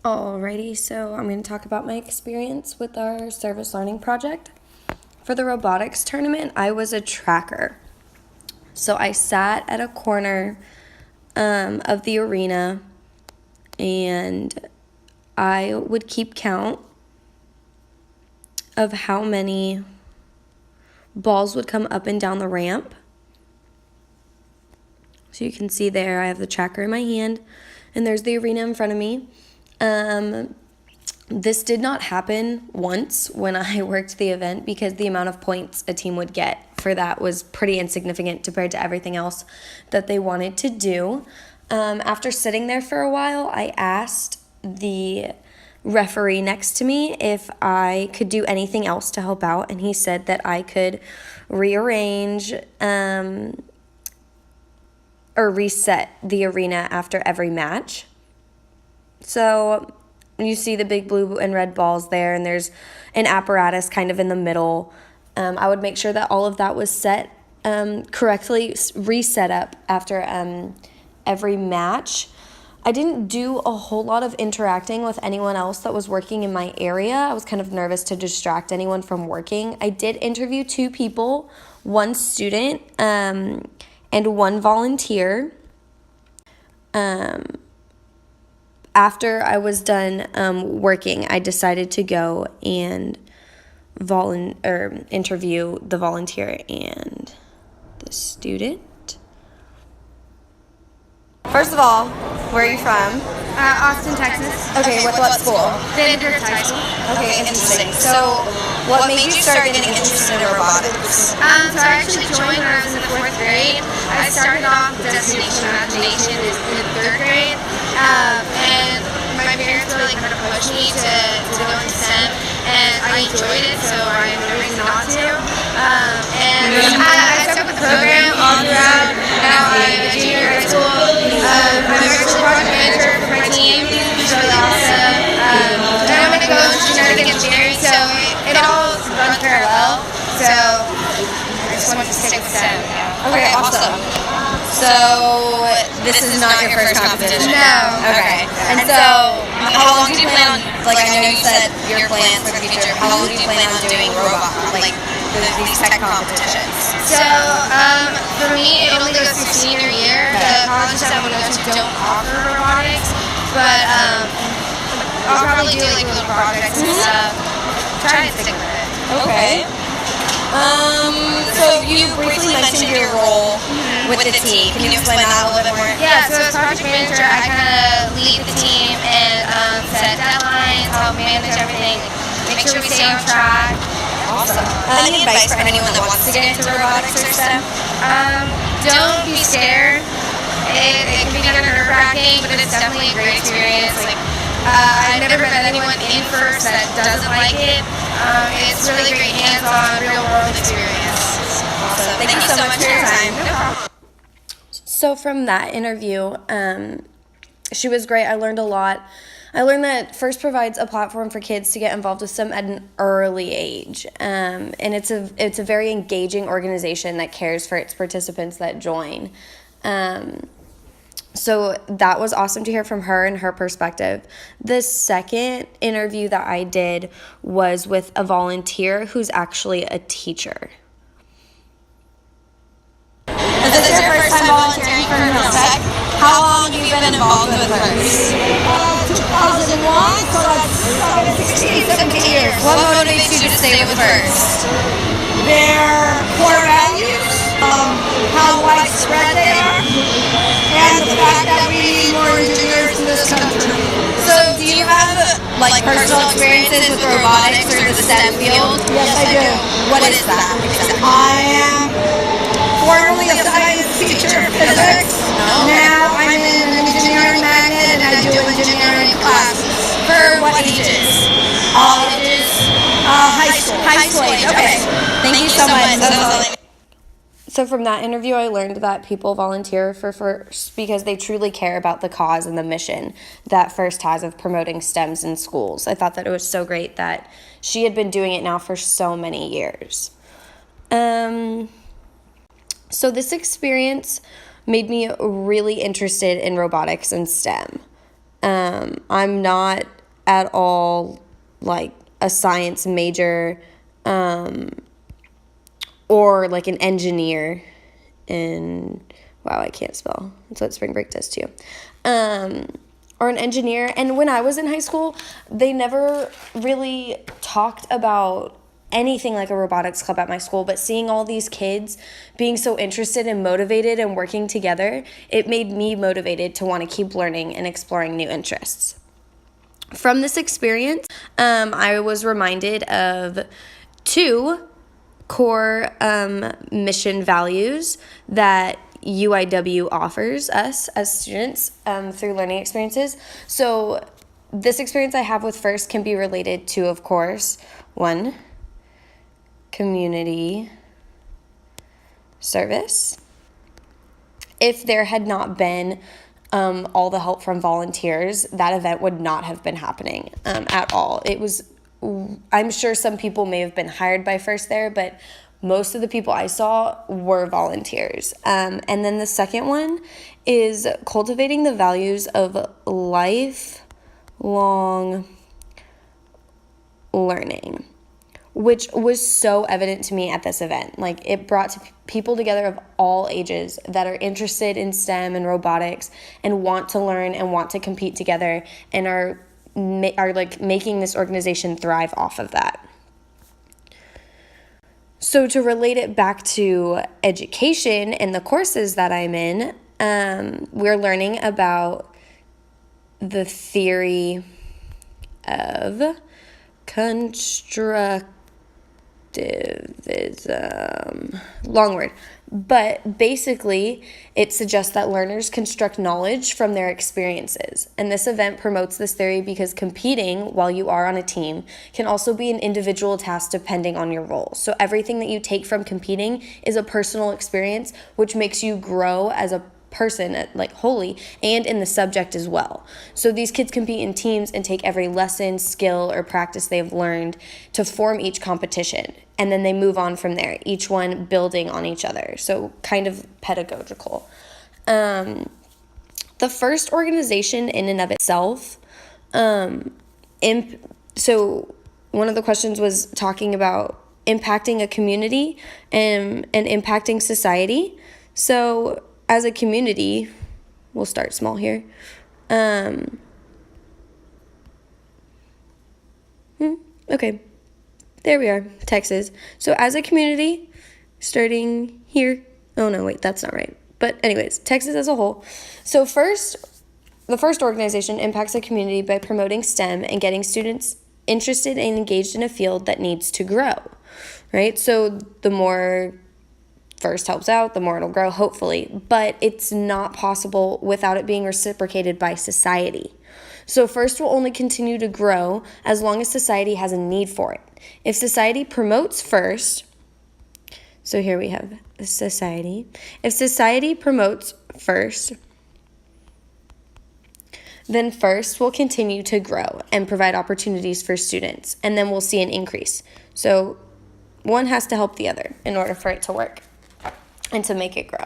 Alrighty, so I'm going to talk about my experience with our service learning project. For the robotics tournament, I was a tracker. So I sat at a corner of the arena and I would keep count of how many balls would come up and down the ramp. So you can see there I have the tracker in my hand and there's the arena in front of me. This did not happen once when I worked the event because the amount of points a team would get for that was pretty insignificant compared to everything else that they wanted to do. After sitting there for a while, I asked the referee next to me if I could do anything else to help out, and he said that I could rearrange or reset the arena after every match. So you see the big blue and red balls there, and there's an apparatus kind of in the middle. I would make sure that all of that was set correctly, reset up after every match. I didn't do a whole lot of interacting with anyone else that was working in my area. I was kind of nervous to distract anyone from working. I did interview 2 people, 1 student and 1 volunteer. After I was done working, I decided to go and interview the volunteer and the student. First of all, where are you from? Austin, Texas. Okay, what school? Vanderbilt High School. Okay, interesting. So, what made you start getting interested in robotics? So I actually joined when I was in the 4th grade. I started off with Destination Imagination in the 3rd grade, and my parents really kind of pushed me to go into STEM, and I enjoyed it, so I had no reason not to. And I stuck with the program all throughout. Now I'm a junior in high school. I'm actually project manager for my team, which is really awesome. Then I'm going to go into genetic engineering, so it all runs parallel. So I just wanted to stick with STEM. Okay, awesome. So, this is not your first competition? No. Okay. And so, how long do you plan on, like, I know you said your plans for the future, how long do you plan on doing these tech competitions? So, for me, it only goes through senior year. The colleges that I want to go to don't offer robotics, but I'll probably do like little projects and stuff. Try to stick with it. Okay. So you briefly mentioned your role with the team. Can you explain that a little bit more? Yeah, so as project manager, I kind of lead the team and set deadlines, help manage everything, make sure we stay on track. Awesome. Any advice for anyone that wants to get into robotics or STEM? Don't be scared. It can be kind of nerve-wracking, but it's definitely a great experience. I've never met anyone in first that doesn't like it. It's really great hands-on, real-world experience. Awesome. Thank you so much for your time. No problem. So from that interview, she was great. I learned a lot. I learned that FIRST provides a platform for kids to get involved with STEM at an early age, and it's a very engaging organization that cares for its participants that join. So that was awesome to hear from her and her perspective. The second interview that I did was with a volunteer who's actually a teacher. Is this your first time volunteering for Tech? How long have you been involved with FIRST? 2001, so that's 16, 17 years. What motivates you to stay with FIRST? Their core values, how widespread they are, and the fact that we need more engineers in this country. So do you have personal experiences with robotics or the STEM field? Yes, I do. What is that? I am formerly a science teacher of physics. Now I'm in an engineering magnet and I do engineering classes. For what ages? All ages. High school. High school age. Okay. Thank you so much. That's all I need. So from that interview, I learned that people volunteer for FIRST because they truly care about the cause and the mission that FIRST has of promoting STEMs in schools. I thought that it was so great that she had been doing it now for so many years. So this experience made me really interested in robotics and STEM. I'm not at all like a science major or like an engineer in, wow, I can't spell. That's what spring break does to you. Or an engineer. And when I was in high school, they never really talked about anything like a robotics club at my school, but seeing all these kids being so interested and motivated and working together, it made me motivated to want to keep learning and exploring new interests. From this experience, I was reminded of 2 core mission values that UIW offers us as students through learning experiences. So this experience I have with FIRST can be related to, of course, 1, community service. If there had not been all the help from volunteers, that event would not have been happening at all. It was, I'm sure some people may have been hired by FIRST there, but most of the people I saw were volunteers. And then the second one is cultivating the values of lifelong learning, which was so evident to me at this event. Like, it brought people together of all ages that are interested in STEM and robotics and want to learn and want to compete together and are like making this organization thrive off of that. So to relate it back to education and the courses that I'm in, we're learning about the theory of constructivism. Long word. But basically, it suggests that learners construct knowledge from their experiences. And this event promotes this theory because competing while you are on a team can also be an individual task depending on your role. So everything that you take from competing is a personal experience, which makes you grow as a person, like wholly, and in the subject as well. So these kids compete in teams and take every lesson, skill, or practice they've learned to form each competition. And then they move on from there, each one building on each other. So kind of pedagogical. The FIRST organization in and of itself, so one of the questions was talking about impacting a community and impacting society. So as a community, we'll start small here. Okay, there we are, Texas. So as a community, starting here. Oh no, wait, that's not right. But anyways, Texas as a whole. So the FIRST organization impacts a community by promoting STEM and getting students interested and engaged in a field that needs to grow, right? So the more FIRST helps out, the more it'll grow, hopefully. But it's not possible without it being reciprocated by society. So FIRST will only continue to grow as long as society has a need for it. If society promotes FIRST, so here we have society. If society promotes FIRST, then FIRST will continue to grow and provide opportunities for students, and then we'll see an increase. So one has to help the other in order for it to work and to make it grow.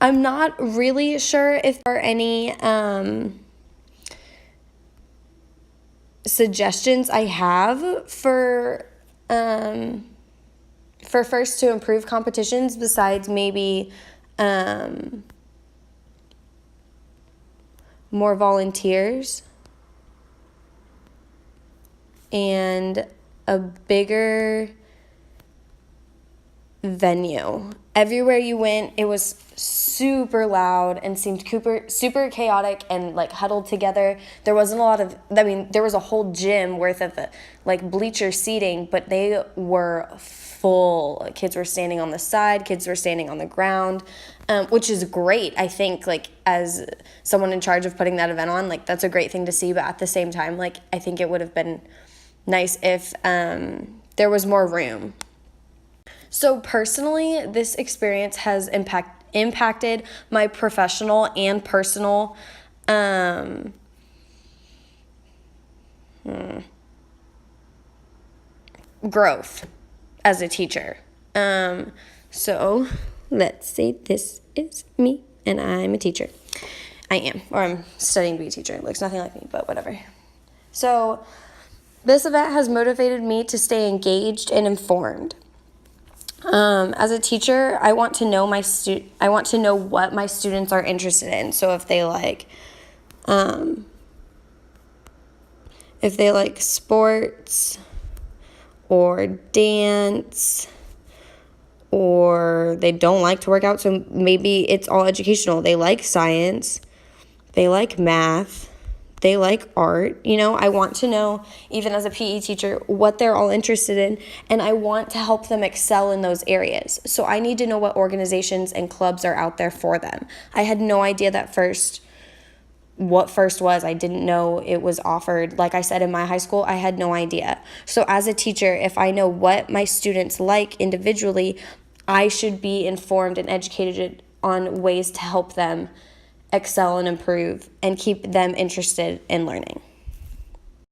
I'm not really sure if there are any suggestions I have for FIRST to improve competitions besides maybe more volunteers and a bigger venue. Everywhere you went, it was super loud and seemed super chaotic and like huddled together. There wasn't a lot of, there was a whole gym worth of like bleacher seating, but they were full. Kids were standing on the side, kids were standing on the ground, which is great. I think like as someone in charge of putting that event on, like that's a great thing to see, but at the same time, like I think it would have been nice if there was more room. So personally, this experience has impacted my professional and personal growth as a teacher. So let's say this is me and I'm a teacher. I am, or I'm studying to be a teacher. It looks nothing like me, but whatever. So this event has motivated me to stay engaged and informed. As a teacher, I want to know I want to know what my students are interested in. So if they like sports or dance, or they don't like to work out, so maybe it's all educational. They like science, they like math, they like art. I want to know, even as a PE teacher, what they're all interested in, and I want to help them excel in those areas. So I need to know what organizations and clubs are out there for them. I had no idea what FIRST was. I didn't know it was offered. Like I said, in my high school, I had no idea. So as a teacher, if I know what my students like individually, I should be informed and educated on ways to help them excel and improve and keep them interested in learning.